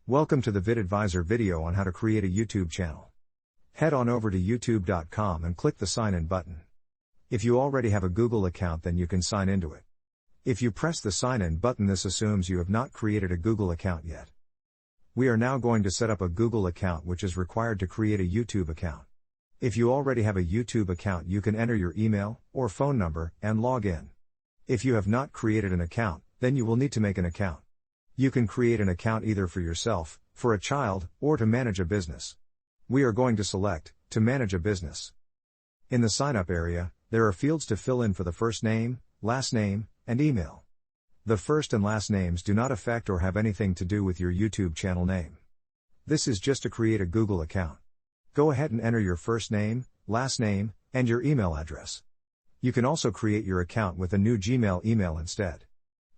Welcome to the VidAdvisor video on how to create a YouTube channel. Head on over to youtube.com and click the sign in button. If you already have a Google account, then you can sign into it. If you press the sign in button, this assumes you have not created a Google account yet. We are now going to set up a Google account, which is required to create a YouTube account. If you already have a YouTube account, you can enter your email or phone number and log in. If you have not created an account, then you will need to make an account. You can create an account either for yourself, for a child, or to manage a business. We are going to select, to manage a business. In the sign up area, there are fields to fill in for the first name, last name, and email. The first and last names do not affect or have anything to do with your YouTube channel name. This is just to create a Google account. Go ahead and enter your first name, last name, and your email address. You can also create your account with a new Gmail email instead.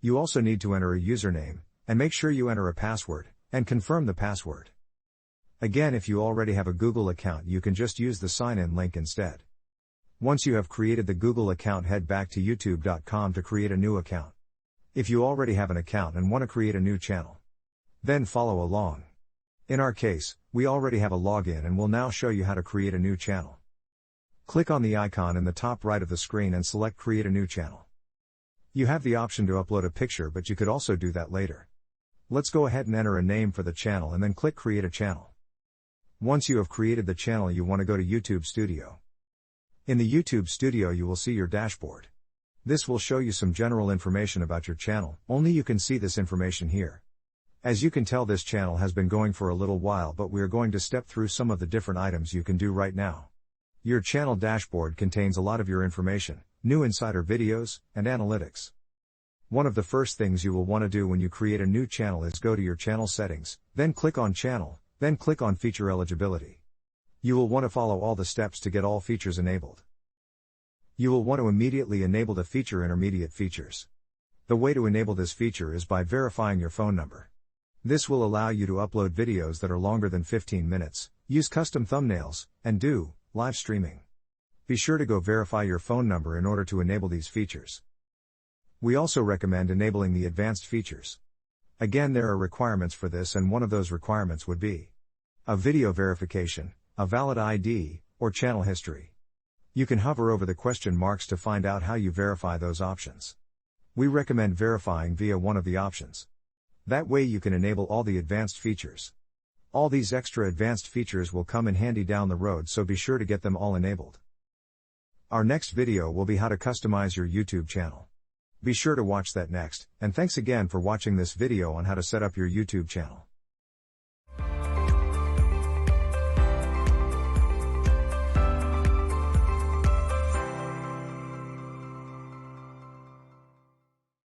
You also need to enter a username, and make sure you enter a password, and confirm the password. Again, if you already have a Google account, you can just use the sign-in link instead. Once you have created the Google account, head back to youtube.com to create a new account. If you already have an account and want to create a new channel, then follow along. In our case, we already have a login and will now show you how to create a new channel. Click on the icon in the top right of the screen and select Create a New Channel. You have the option to upload a picture, but you could also do that later. Let's go ahead and enter a name for the channel and then click Create a Channel. Once you have created the channel, you want to go to YouTube Studio. In the YouTube Studio, you will see your dashboard. This will show you some general information about your channel, only you can see this information here. As you can tell, this channel has been going for a little while, but we are going to step through some of the different items you can do right now. Your channel dashboard contains a lot of your information, new insider videos, and analytics. One of the first things you will want to do when you create a new channel is go to your channel settings, then click on Channel, then click on Feature Eligibility. You will want to follow all the steps to get all features enabled. You will want to immediately enable the feature Intermediate Features. The way to enable this feature is by verifying your phone number. This will allow you to upload videos that are longer than 15 minutes, use custom thumbnails, and do live streaming. Be sure to go verify your phone number in order to enable these features. We also recommend enabling the advanced features. Again, there are requirements for this, and one of those requirements would be a video verification, a valid ID, or channel history. You can hover over the question marks to find out how you verify those options. We recommend verifying via one of the options. That way you can enable all the advanced features. All these extra advanced features will come in handy down the road, so be sure to get them all enabled. Our next video will be how to customize your YouTube channel. Be sure to watch that next, and thanks again for watching this video on how to set up your YouTube channel.